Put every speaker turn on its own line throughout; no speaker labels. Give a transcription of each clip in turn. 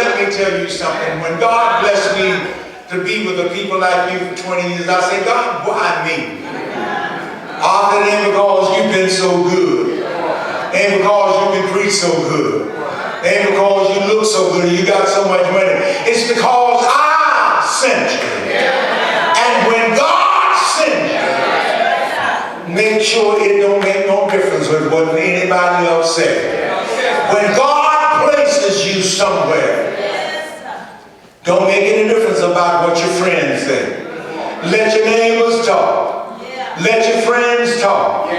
let me tell you something. When God blessed me to be with a people like you for 20 years, I say, God, why me? Often it ain't because you've been so good. It ain't because you can preach so good. It ain't because you look so good and you got so much money. It's because I sent you. And when God sent you, make sure it don't make no difference with what anybody else said. When God places you somewhere, don't make any difference about what your friends say. Let your neighbors talk. Let your friends talk.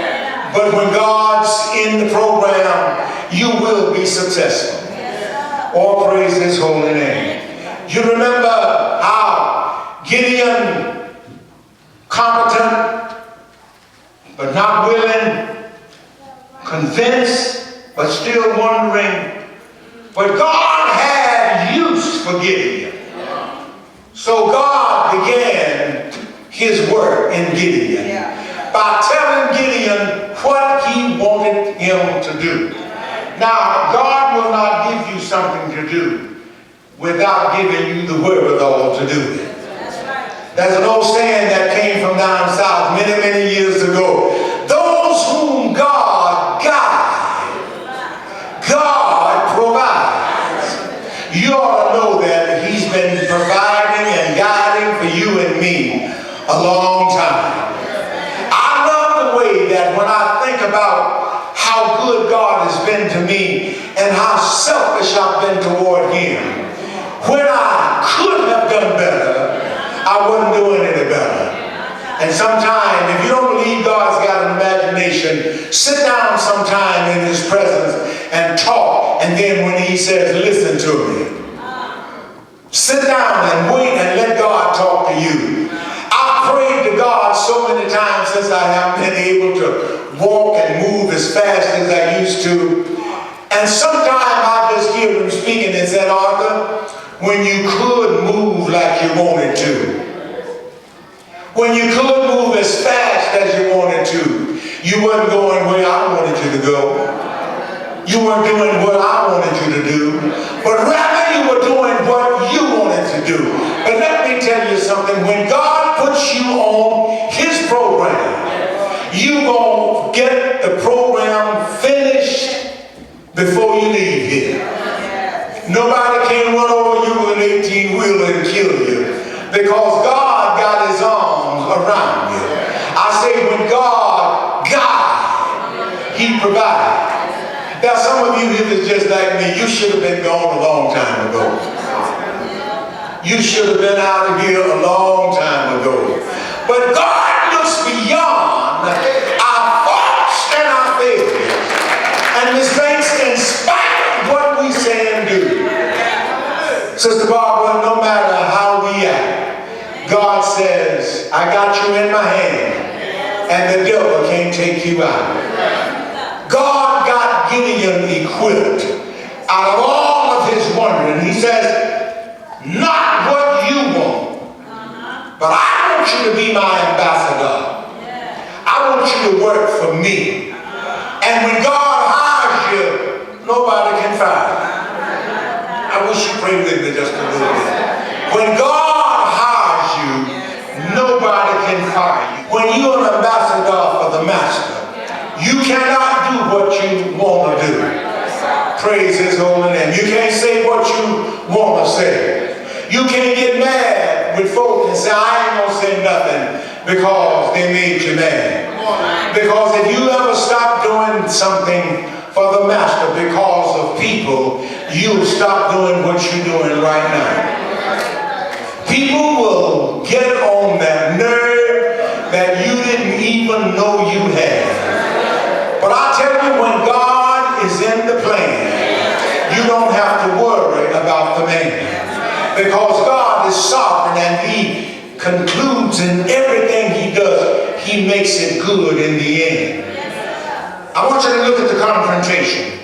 But when God's in the program, you will be successful. All praise His holy name. You remember how Gideon, competent, but not willing, convinced, but still wondering. But God had use for Gideon. So God began His work in Gideon by telling Gideon what He wanted him to do. Now, God will not give you something to do without giving you the wherewithal to do it. There's an old saying that came from down south many, many years ago. Those whom God guides, God provides. You ought to know that He's been providing and guiding for you and me a long time. I love the way that when I think about how good God has been to me and how selfish I've been toward Him, when I could have done better, I wasn't doing any better. And sometimes, if you don't believe God's got an imagination, sit down sometime in His presence and talk, and then when He says, listen to me, sit down and wait and let God talk to you. I've prayed to God so many times since I haven't been able to walk and move as fast as I used to. And sometimes I just hear Him speaking and said, Arthur, when you could move like you wanted to, when you could move as fast as you wanted to, you weren't going where I wanted you to go. You weren't doing what I wanted you to do, but rather you were doing what you wanted to do. But let me tell you something, when God puts you on His program, you're going to get the program finished before you leave here. Nobody can run over you with an 18-wheeler and kill you, because God got His arms around you. I say when God guides, He provides. Now some of you here that's just like me, you should have been gone a long time ago. You should have been out of here a long time ago. But God looks beyond our faults and our failures and mistakes in spite of what we say and do. Sister Barbara, no matter how we act, God says, I got you in my hand and the devil can't take you out. God got Gideon equipped out of all of his wondering. He says, not what you want, but I want you to be my ambassador. I want you to work for me. And when God hires you, nobody can fire you. I wish you prayed with me just a little bit. When God hires you, nobody can fire you. When you're an ambassador for the Master, you cannot do what you want to do. Praise His holy name. You can't say what you want to say. You can't get mad with folks and say, I ain't going to say nothing because they made you mad. Because if you ever stop doing something for the Master because of people, you'll stop doing what you're doing right now. People will get on that nerve that you didn't even know you had. But I tell you, when God is in the plan, you don't have to worry about the man. Because God is sovereign and He concludes in everything He does, He makes it good in the end. I want you to look at the confrontation.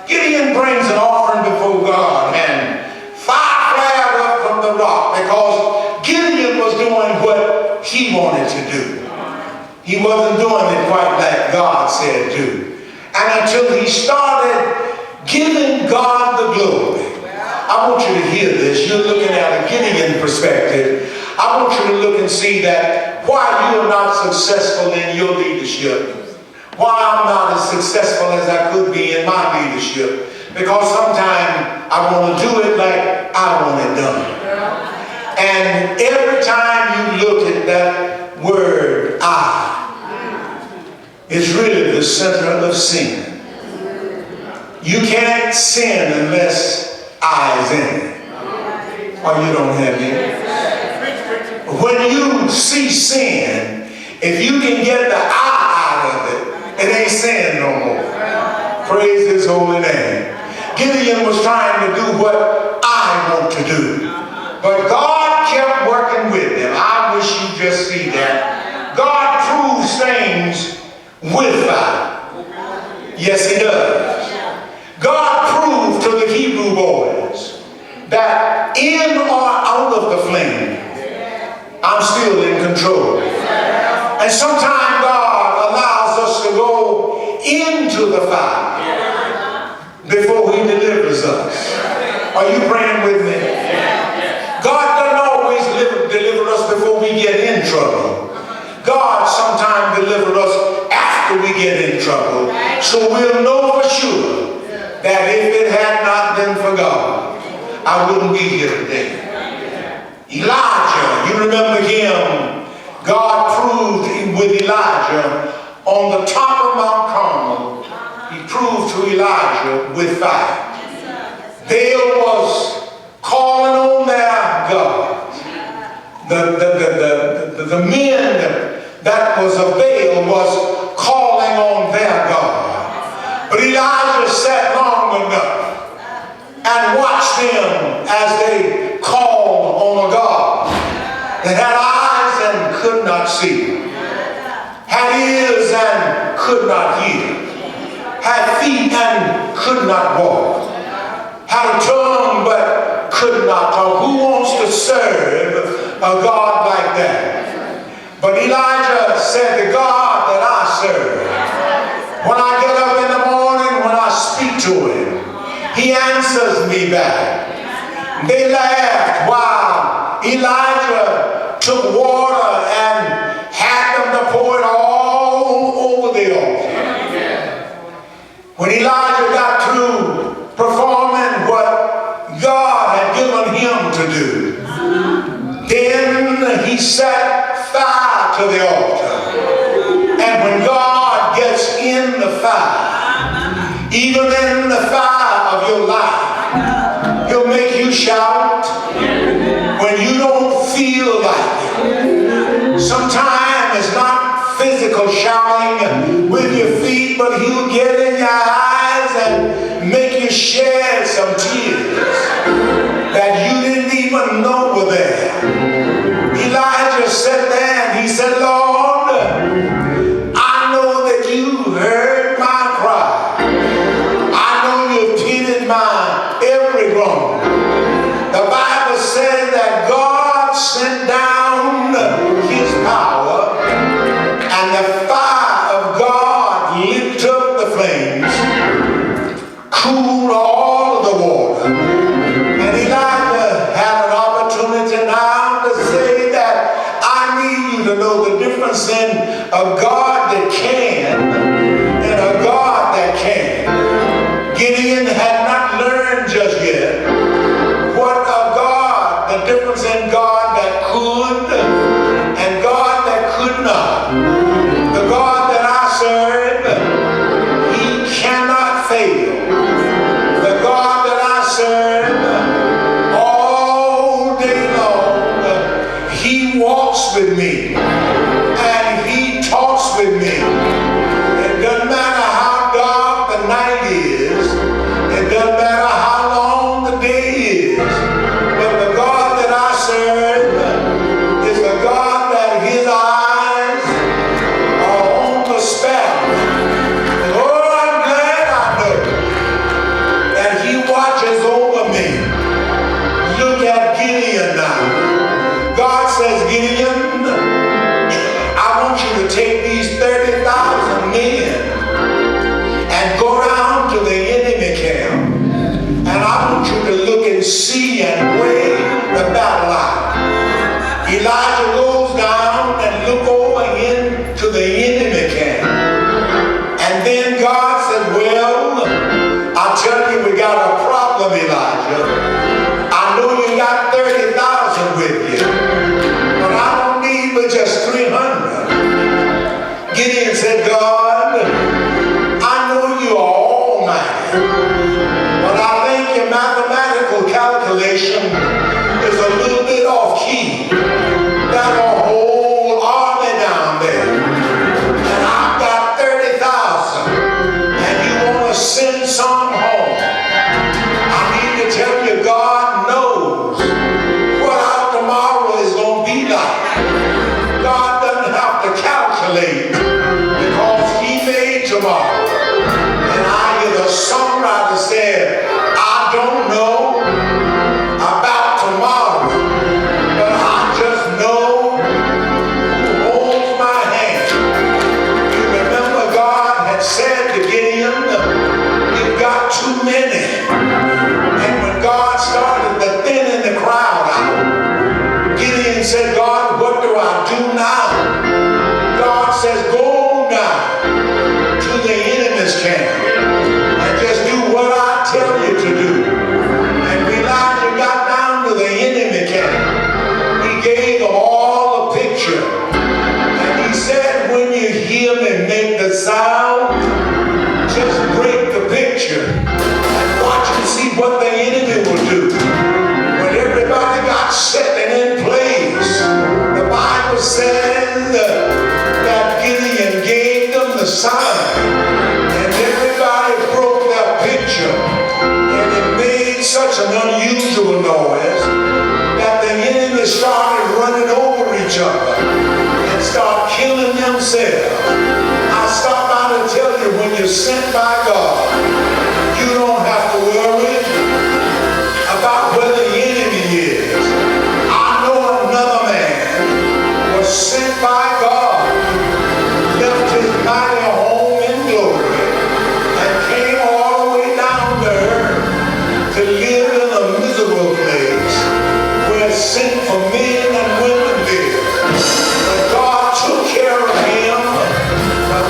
Gideon brings an offering before God and fire flared up from the rock because Gideon was doing what he wanted to do. He wasn't doing it quite like God said do. And until he started giving God the glory. I I want you to hear this. You're looking at a Gideon perspective. I want you to look and see that why you are not successful in your leadership, why I'm not as successful as I could be in my leadership, because sometimes I want to do it like I want it done. And every time you look at that word, I, it's really the center of sin. You can't sin unless I is in it. Or you don't have it. When you see sin, if you can get the I out of it, it ain't sin no more. Praise his holy name. Gideon was trying to do what I want to do. But God kept working with him. I wish you just see that. God proves things with fire. Yes, he does. God proved to the Hebrew boys that in or out of the flame, I'm still in control. And sometimes God allows us to go into the fire before he delivers us. Are you praying with me? God doesn't always deliver us before we get in trouble. God sometimes delivers us after we get in trouble. So we'll know for sure that if it had not been for God, I wouldn't be here today. Elijah, you remember him. God proved with Elijah on the top of Mount Carmel. He proved to Elijah with fire. Baal was calling on their God. The men that was of Baal was calling on their God. But Elijah sat long enough and watched them as they called on a God that had eyes and could not see, had ears and could not hear, had feet and could not walk, had a tongue but could not talk. Who wants to serve a God like that? But Elijah said, the God that I serve, when I get up in the morning, when I speak to him, he answers me back. They laughed while Elijah took water and had them to pour it all over the altar. When Elijah got through performing what God had given him to do, then he set fire to the altar. And when God gets in the fire, even in the fire of your life, he'll make you shout when you don't feel like it. Sometimes it's not physical shouting with your feet, but he'll get in your eyes and make you shed some tears that you didn't even know were there. Elijah sat there and he said, Lord, I know that you heard my cry. I know you've pitied my every groan. The Bible says that God sent down his power and the fire of God lit up the flames, cooled all of the water. And Elijah had an opportunity now to say that I need you to know the difference in a God that can and a God that can. Gideon had not learned just yet what a God, the difference in God that could and God that could not. The God that I serve, he cannot fail. The God that I serve, all day long, he walks with me and he talks with me. It doesn't matter how dark the night is. It doesn't matter how long the day is. But the God that I serve is the God that his eyes are on the sparrow. Oh, I'm glad I know that he watches over me. Look at Gideon now. God says, Gideon, I want you to take these 30,000 men and go down to the enemy camp. And I want you to look and see and weigh the battle out. Elijah goes down and look over into the enemy camp. And then God said, well, I tell you, we got a problem, Elijah. I know you got 30,000 with you, but I don't need but just 300. Gideon said, God, I know you are almighty, but I think your mathematical calculation is a little bit off key. Got a whole army down there, and I've got 30,000, and you want to send some home. I need to tell you, God knows what our tomorrow is going to be like. God doesn't have to calculate because he made tomorrow. And I hear the songwriter said, I don't know about tomorrow, but I just know who holds my hand. You remember God had said to Gideon, you've got too many. And when God started to thinning the crowd out, Gideon said, God, what do I do now? God says, go on down to the enemy's camp and just do what I tell you to do. And when Elijah got down to the enemy camp, he gave them all a picture. And he said, when you hear me make the sound, just break the picture and watch and see what the enemy will do. When everybody got set and in place, the Bible says that Gideon gave them the sign, and everybody broke their picture, and it made such an unusual noise that the enemy started running over each other and started killing themselves. I stop by to tell you, when you're sent by God, you don't have to worry about where the enemy is. I know another man was sent by God, left his mighty home in glory, and came all the way down to earth to live in a miserable place where sinful men and women live. But God took care of him for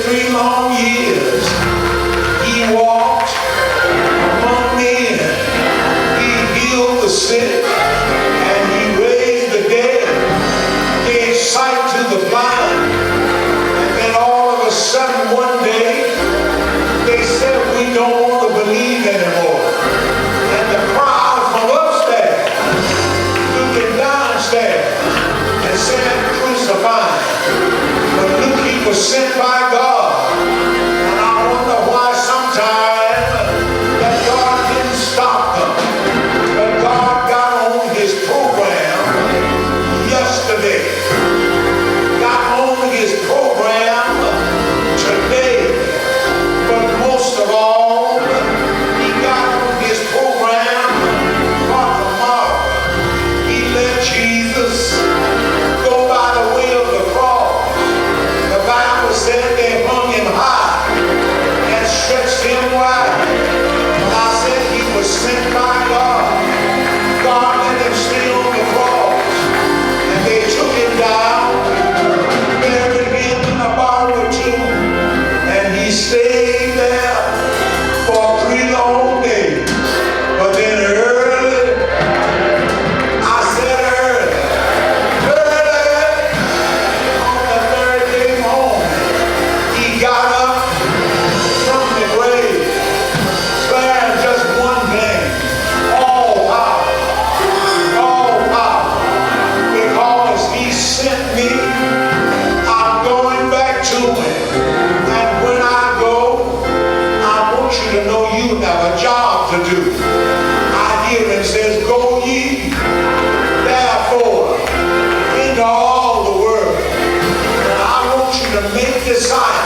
3 long years. He walked among men. He healed the sick, and he raised the dead, gave sight to the blind. And then all of a sudden one day, they said, we don't want to believe anymore. And the crowd from upstairs looking downstairs and said, crucify him. But look, he was sent by God. And I wonder why sometimes that God didn't stop them. But God got on his program yesterday. Got on his program today. But most of all, he got on his program for tomorrow. He let Jesus go by the way of the cross. The Bible said they hung him high and stretched him wide. But I said he was sent by God. God let him stay on the cross. And they took him down, buried him in a borrowed tomb, and he stayed there for 3 long days. But then early, I said early, on the 3rd day morning, he got up from the grave, declaring just one thing: all power, because he sent me. I'm going back to him. And when I go, I want you to know you have a job to do. I hear him says, go ye therefore into all the world. And I want you to make disciples